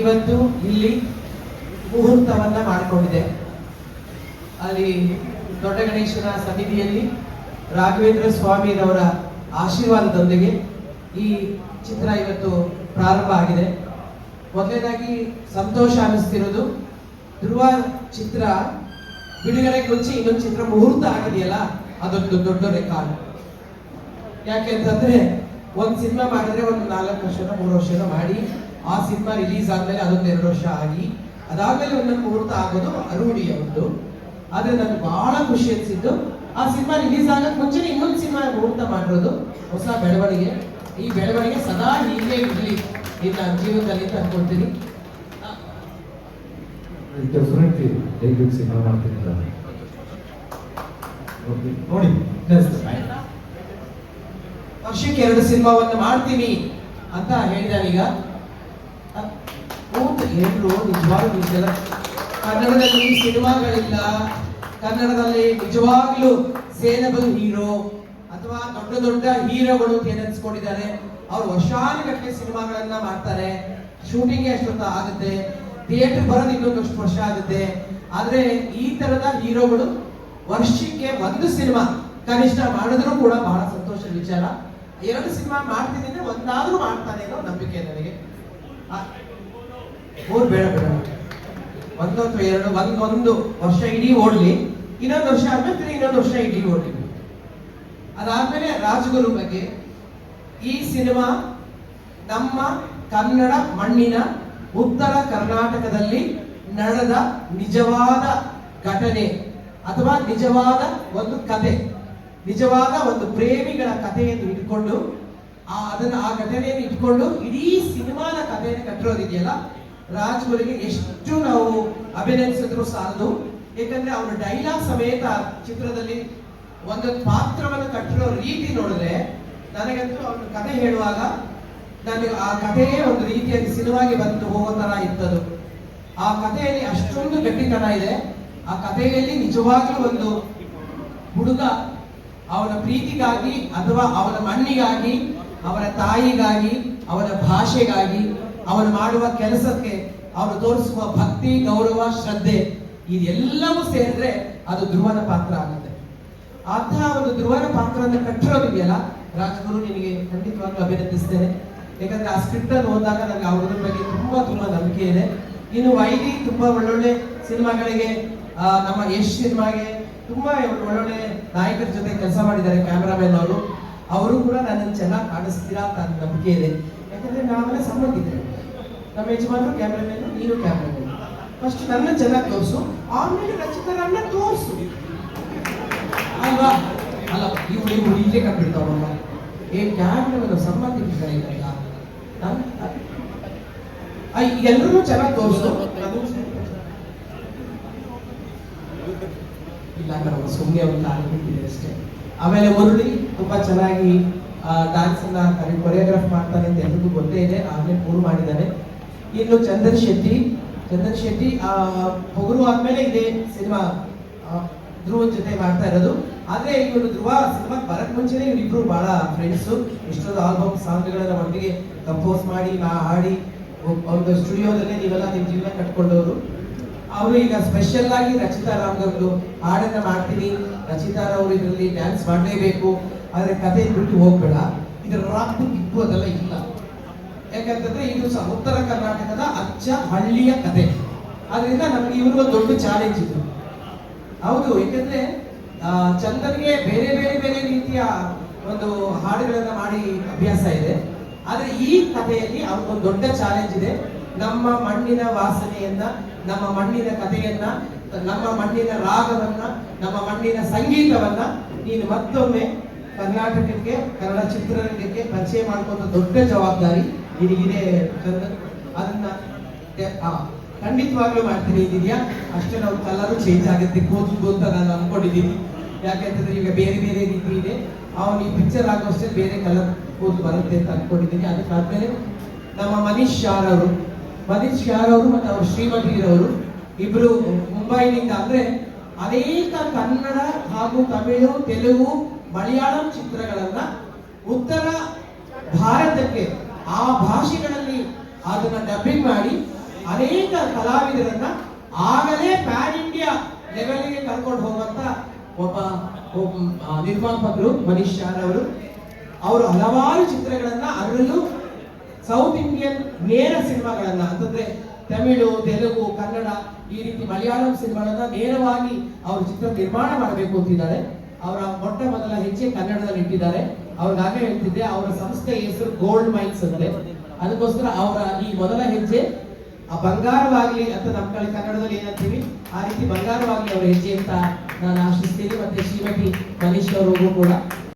ಇವತ್ತು ಇಲ್ಲಿ ಮುಹೂರ್ತವನ್ನ ಮಾಡಿಕೊಂಡಿದೆ. ಅಲ್ಲಿ ದೊಡ್ಡ ಗಣೇಶನ ಸನ್ನಿಧಿಯಲ್ಲಿ ರಾಘವೇಂದ್ರ ಸ್ವಾಮಿರವರ ಆಶೀರ್ವಾದದೊಂದಿಗೆ ಈ ಚಿತ್ರ ಇವತ್ತು ಪ್ರಾರಂಭ ಆಗಿದೆ. ಮೊದಲನೇದಾಗಿ ಸಂತೋಷ ಅನ್ನಿಸ್ತಿರೋದು, ಧ್ರುವ ಚಿತ್ರ ಬಿಡುಗಡೆಗೆ ಮುಂಚೆ ಇನ್ನೊಂದು ಚಿತ್ರ ಮುಹೂರ್ತ ಆಗಿದೆಯಲ್ಲ, ಅದೊಂದು ದೊಡ್ಡ ರೆಕಾರ್ಡ್. ಯಾಕೆಂತಂದ್ರೆ ಒಂದು ಸಿನಿಮಾ ಮಾಡಿದ್ರೆ ಒಂದು 4 ವರ್ಷನೋ 3 ವರ್ಷನೋ ಮಾಡಿ ಆ ಸಿನಿಮಾ ರಿಲೀಸ್ ಆದ್ಮೇಲೆ ಅದೊಂದು 2 ವರ್ಷ ಆಗಿ ಅದಾದ್ಮೇಲೆ ಒಂದೊಂದು ಮುಹೂರ್ತ ಆಗೋದು ಅರೂಢಿ ಒಂದು. ಆದ್ರೆ ನನಗೆ ಬಹಳ ಖುಷಿ ಅನ್ಸಿದ್ದು ಆ ಸಿನಿಮಾ ರಿಲೀಸ್ ಆಗಕ್ ಮುಂಚೆ ಇನ್ನೊಂದು ಸಿನಿಮಾ ಮುಹೂರ್ತ ಮಾಡಿರೋದು. ಹೊಸ ಬೆಳವಣಿಗೆ. ಈ ಬೆಳವಣಿಗೆ ಸದಾ ಹೀಗೆ ಇರಲಿ ನನ್ನ ಜೀವನದಲ್ಲಿ ಅಂತ ಅನ್ಕೊಳ್ತೀನಿ. ನೋಡಿ, ವರ್ಷಕ್ಕೆ 2 ಸಿನಿಮಾವನ್ನು ಮಾಡ್ತೀನಿ ಅಂತ ಹೇಳಿದಾನೀಗ. ಎಲ್ಲರೂ ನಿಜವಾಗ್ಲೂ ಕನ್ನಡದಲ್ಲಿ ಸಿನಿಮಾಗಳಿಲ್ಲ, ಕನ್ನಡದಲ್ಲಿ ನಿಜವಾಗ್ಲೂ ಸೇನಬಲ್ ಹೀರೋ ಅಥವಾ ದೊಡ್ಡ ದೊಡ್ಡ ಹೀರೋಗಳು ಏನನ್ಸ್ಕೊಂಡಿದ್ದಾರೆ. ಅವ್ರು ವರ್ಷಾನುಗಟ್ಟಲೆ ಸಿನಿಮಾಗಳನ್ನ ಮಾಡ್ತಾರೆ, ಶೂಟಿಂಗ್ ಎಷ್ಟೊತ್ತ ಆಗುತ್ತೆ, ಥಿಯೇಟರ್ ಬರೋದು ಇನ್ನೊಂದಷ್ಟು ವರ್ಷ ಆಗುತ್ತೆ. ಆದ್ರೆ ಈ ತರದ ಹೀರೋಗಳು ವರ್ಷಕ್ಕೆ 1 ಸಿನಿಮಾ ಕನಿಷ್ಠ ಮಾಡಿದ್ರು ಕೂಡ ಬಹಳ ಸಂತೋಷದ ವಿಚಾರ. 2 ಸಿನಿಮಾ ಮಾಡ್ತೀನಿ ಅಂದ್ರೆ ಒಂದಾದ್ರೂ ಮಾಡ್ತಾನೆ ಅನ್ನೋ ನಂಬಿಕೆ ನನಗೆ. ಬೇಡ ಒಂದು ಅಥವಾ 2 ಒಂದು ವರ್ಷ ಇಡೀ ಓಡ್ಲಿ, ಇನ್ನೊಂದು ವರ್ಷ ಆದ್ಮೇಲೆ ಇನ್ನೊಂದು ವರ್ಷ ಇಡೀ ಓಡ್ಲಿ. ಅದಾದ್ಮೇಲೆ ರಾಜಗುರು ಬಗ್ಗೆ ಈ ಸಿನಿಮಾ ನಮ್ಮ ಕನ್ನಡ ಮಣ್ಣಿನ ಉತ್ತರ ಕರ್ನಾಟಕದಲ್ಲಿ ನಡೆದ ನಿಜವಾದ ಘಟನೆ ಅಥವಾ ನಿಜವಾದ ಒಂದು ಕತೆ, ನಿಜವಾದ ಒಂದು ಪ್ರೇಮಿಗಳ ಕಥೆಯನ್ನು ಇಟ್ಕೊಂಡು ಆ ಘಟನೆಯನ್ನು ಇಟ್ಕೊಂಡು ಇಡೀ ಸಿನಿಮಾದ ಕಥೆಯನ್ನು ಕಟ್ಟಿರೋದಿದೆಯಲ್ಲ, ರಾಜ್ಗುರಿಗೆ ಎಷ್ಟು ನಾವು ಅಭಿನಯಿಸಿದ್ರು ಸಾಲದು. ಯಾಕಂದ್ರೆ ಅವರ ಡೈಲಾಗ್ ಸಮೇತ ಚಿತ್ರದಲ್ಲಿ ಒಂದೊಂದು ಪಾತ್ರವನ್ನು ಕಟ್ಟಿರೋ ರೀತಿ ನೋಡಿದ್ರೆ ನನಗಂತೂ ಅವನ ಕಥೆ ಹೇಳುವಾಗ ನನಗೆ ಆ ಕಥೆಯೇ ಒಂದು ರೀತಿಯಾಗಿ ಸಿನಿಮಾಗೆ ಬಂದು ಹೋಗೋ ತರ ಇತ್ತದು. ಆ ಕಥೆಯಲ್ಲಿ ಅಷ್ಟೊಂದು ಗಟ್ಟಿತನ ಇದೆ. ಆ ಕಥೆಯಲ್ಲಿ ನಿಜವಾಗ್ಲೂ ಒಂದು ಹುಡುಗ ಅವನ ಪ್ರೀತಿಗಾಗಿ ಅಥವಾ ಅವನ ಮಣ್ಣಿಗಾಗಿ, ಅವನ ತಾಯಿಗಾಗಿ, ಅವನ ಭಾಷೆಗಾಗಿ, ಅವನು ಮಾಡುವ ಕೆಲಸಕ್ಕೆ ಅವನು ತೋರಿಸುವ ಭಕ್ತಿ, ಗೌರವ, ಶ್ರದ್ಧೆ ಇದೆಲ್ಲವೂ ಸೇರಿದ್ರೆ ಅದು ಧ್ರುವನ ಪಾತ್ರ ಆಗುತ್ತೆ. ಅಂತಹ ಒಂದು ಧ್ರುವನ ಪಾತ್ರವನ್ನು ಕಟ್ಟಿರೋದಿದೆಯಲ್ಲ, ರಾಜಗುರು ನಿನಗೆ ಖಂಡಿತವಾಗ್ಲೂ ಅಭಿನಂದಿಸ್ತೇನೆ. ಯಾಕಂದ್ರೆ ಆ ಸ್ಕ್ರಿಪ್ಟ್ ಅನ್ನು ಓದಿದಾಗ ನನಗೆ ಅವ್ರ ಬಗ್ಗೆ ತುಂಬಾ ನಂಬಿಕೆ ಇದೆ. ಇನ್ನು ವೈದಿ ತುಂಬಾ ಒಳ್ಳೊಳ್ಳೆ ಸಿನಿಮಾಗಳಿಗೆ, ನಮ್ಮ ಯಶ್ ಸಿನಿಮಾಗೆ ತುಂಬಾ ಒಳ್ಳೊಳ್ಳೆ ನಾಯಕರ ಜೊತೆ ಕೆಲಸ ಮಾಡಿದ್ದಾರೆ, ಕ್ಯಾಮರಾಮನ್ ಅವರು ಕೂಡ ನನ್ನನ್ನು ಚೆನ್ನಾಗಿ ಕಾಣಿಸ್ತೀರಾ ಅಂತ ನಂಬಿಕೆ ಇದೆ. ಯಾಕಂದ್ರೆ ನಾವೆಲ್ಲ ಸಂಬಂಧಿಕರು, ನಮ್ಮ ಯಜಮಾನರು ಕ್ಯಾಮ್ರಾಮನ್, ನೀನು ಕ್ಯಾಮ್ರಾಮನ್. ಫಸ್ಟ್ ನನ್ನ ಚೆನ್ನಾಗಿ ತೋರಿಸು, ಆಮೇಲೆ ರಚಿತರನ್ನ ತೋರಿಸು ಅಲ್ವಾ? ಅಲ್ಲ, ಇವ್ರು ಇಲ್ಲೇ ಕಂಡ್ಬಿಡ್ತಾವಲ್ಲ, ಕ್ಯಾಮ್ರಾಮನ್ ಸಂಬಂಧಿಕರಿದ್ದಾರೆ ಎಲ್ಲರೂ ಚೆನ್ನಾಗಿ ತೋರಿಸು. ಇಲ್ಲ, ನಾವು ಸುಮ್ಮನೆ ಒಂದು ಆಗಿಬಿಟ್ಟಿದೆ ಅಷ್ಟೇ. ಆಮೇಲೆ ಮುರಳಿ ತುಂಬಾ ಚೆನ್ನಾಗಿ ಡಾನ್ಸ್ ಅನ್ನ ಕೊರಿಯೋಗ್ರಾಫ್ ಮಾಡ್ತಾನೆ ಅಂತ ಎಲ್ರಿಗೂ ಗೊತ್ತೇ ಇದೆ, ಆಗಲೇ ಪ್ರೂವ್ ಮಾಡಿದ್ದಾನೆ. ಇನ್ನು ಚಂದನ್ ಶೆಟ್ಟಿ ಹೊಗರು ಆದ್ಮೇಲೆ ಇದೇ ಸಿನಿಮಾ ಧ್ರುವನ್ ಜೊತೆ ಮಾಡ್ತಾ ಇರೋದು. ಆದ್ರೆ ಇವರು ಧ್ರುವ ಸಿನಿಮಾ ಬರಕ್ ಮುಂಚೆನೆ ಇವರಿಬ್ರು ಬಹಳ ಫ್ರೆಂಡ್ಸು. ಇಷ್ಟೊಂದು ಆಲ್ಬಮ್ ಸಾಂಗ್ಗಳನ್ನ ಒಟ್ಟಿಗೆ ಕಂಪೋಸ್ ಮಾಡಿ ಹಾಡಿ ಒಂದು ಸ್ಟುಡಿಯೋದಲ್ಲೇ ನೀವೆಲ್ಲ ನಿಮ್ಮ ಜೀವನ ಕಟ್ಕೊಂಡವರು. ಅವರು ಈಗ ಸ್ಪೆಷಲ್ ಆಗಿ ರಚಿತಾ ರಾಮ್ಗೌಡ್ರು ಹಾಡನ್ನ ಮಾಡ್ತೀನಿ, ರಚಿತಾರವರು ಇದರಲ್ಲಿ ಡ್ಯಾನ್ಸ್ ಮಾಡಲೇಬೇಕು, ಆದ್ರೆ ಕಥೆ ಬಿಟ್ಟು ಹೋಗ್ಬೇಡ, ಇದರ ರಾಕ್ ಇದ್ದು ಅದೆಲ್ಲ ಇಲ್ಲ. ಯಾಕಂತಂದ್ರೆ ಇದು ಉತ್ತರ ಕರ್ನಾಟಕದ ಅಚ್ಚ ಹಳ್ಳಿಯ ಕಥೆ. ಆದ್ರಿಂದ ನಮ್ಗೆ ಇವರು ಒಂದು ದೊಡ್ಡ ಚಾಲೆಂಜ್ ಇತ್ತು. ಹೌದು, ಯಾಕಂದ್ರೆ ಚಂದನ್ಗೆ ಬೇರೆ ಬೇರೆ ಬೇರೆ ರೀತಿಯ ಒಂದು ಹಾಡುಗಳನ್ನ ಮಾಡಿ ಅಭ್ಯಾಸ ಇದೆ. ಆದ್ರೆ ಈ ಕಥೆಯಲ್ಲಿ ಅವ್ರಿಗೊಂದು ದೊಡ್ಡ ಚಾಲೆಂಜ್ ಇದೆ. ನಮ್ಮ ಮಣ್ಣಿನ ವಾಸನೆಯನ್ನ, ನಮ್ಮ ಮಣ್ಣಿನ ಕಥೆಯನ್ನ, ನಮ್ಮ ಮಣ್ಣಿನ ರಾಗವನ್ನ, ನಮ್ಮ ಮಣ್ಣಿನ ಸಂಗೀತವನ್ನ ನೀನು ಮತ್ತೊಮ್ಮೆ ಕರ್ನಾಟಕಕ್ಕೆ, ಕನ್ನಡ ಚಿತ್ರರಂಗಕ್ಕೆ ಪರಿಚಯ ಮಾಡ್ಕೊಂಡ ದೊಡ್ಡ ಜವಾಬ್ದಾರಿ ನಿನಗಿದೆ ಚಂದನ್. ಅದನ್ನ ಖಂಡಿತವಾಗ್ಲೂ ಮಾಡ್ತೀನಿ ಇದೆಯಾ. ಅಷ್ಟೇ ನಾವು ಕಲರು ಚೇಂಜ್ ಆಗುತ್ತೆ ಕೂತು ಅಂತ ನಾನು ಅನ್ಕೊಂಡಿದ್ದೀನಿ. ಯಾಕೆಂತಂದ್ರೆ ಈಗ ಬೇರೆ ಬೇರೆ ರೀತಿ ಇದೆ, ಅವನು ಈ ಪಿಕ್ಚರ್ ಆಗೋಷ್ಟೇ ಬೇರೆ ಕಲರ್ ಕೂತು ಬರುತ್ತೆ ಅಂತ ಅನ್ಕೊಂಡಿದ್ದೀನಿ. ಅದಕ್ಕಾದ್ಮೇಲೆ ನಮ್ಮ ಮನೀಶ್ ಶಾರ್ ಅವರು ಮತ್ತು ಅವರು ಶ್ರೀಮತಿರವರು ಇಬ್ರು ಮುಂಬೈನಿಂದ, ಅಂದ್ರೆ ಅನೇಕ ಕನ್ನಡ ಹಾಗೂ ತಮಿಳು, ತೆಲುಗು, ಮಲಯಾಳಂ ಚಿತ್ರಗಳನ್ನ ಉತ್ತರ ಭಾರತಕ್ಕೆ ಆ ಭಾಷೆಗಳಲ್ಲಿ ಅದನ್ನ ಡಬ್ಬಿಂಗ್ ಮಾಡಿ ಅನೇಕ ಕಲಾವಿದರನ್ನ ಆಗಲೇ ಪ್ಯಾನ್ ಇಂಡಿಯಾ ಲೆವೆಲ್ಗೆ ಕರ್ಕೊಂಡು ಹೋಗುವಂತ ಒಬ್ಬ ನಿರ್ಮಾಪಕರು ಮನೀಶ್ ಅವರು. ಅವರು ಹಲವಾರು ಚಿತ್ರಗಳನ್ನ, ಅದರಲ್ಲೂ ಸೌತ್ ಇಂಡಿಯನ್ ನೇರ ಸಿನಿಮಾಗಳನ್ನ ಅಂತಂದ್ರೆ ತಮಿಳು, ತೆಲುಗು, ಕನ್ನಡ, ಈ ರೀತಿ ಮಲಯಾಳಂ ಸಿನಿಮಾಗಳನ್ನ ನೇರವಾಗಿ ಅವರು ಚಿತ್ರ ನಿರ್ಮಾಣ ಮಾಡಬೇಕು ಅಂತಿದ್ದಾರೆ. ಅವರ ಮೊಟ್ಟ ಮೊದಲ ಹೆಜ್ಜೆ ಕನ್ನಡದಲ್ಲಿ ಇಟ್ಟಿದ್ದಾರೆ. ಅವ್ರಿಗಾಗಲೇ ಹೇಳ್ತಿದ್ದೆ, ಅವರ ಸಂಸ್ಥೆ ಹೆಸರು ಗೋಲ್ಡ್ ಮೈನ್ಸ್ ಅಂತೆ. ಅದಕ್ಕೋಸ್ಕರ ಅವರ ಈ ಮೊದಲ ಹೆಜ್ಜೆ ಆ ಬಂಗಾರವಾಗ್ಲಿ ಅಂತ ನಮ್ಮ ಕನ್ನಡದಲ್ಲಿ ಏನಂತೀವಿ, ಆ ರೀತಿ ಬಂಗಾರವಾಗ್ಲಿ ಅವರ ಹೆಜ್ಜೆ ಅಂತ ನಾನು ಆಶಿಸ್ತೀನಿ. ಮತ್ತೆ ಶ್ರೀಮತಿ ಮನೀಶ್ ಅವರಿಗೂ ಕೂಡ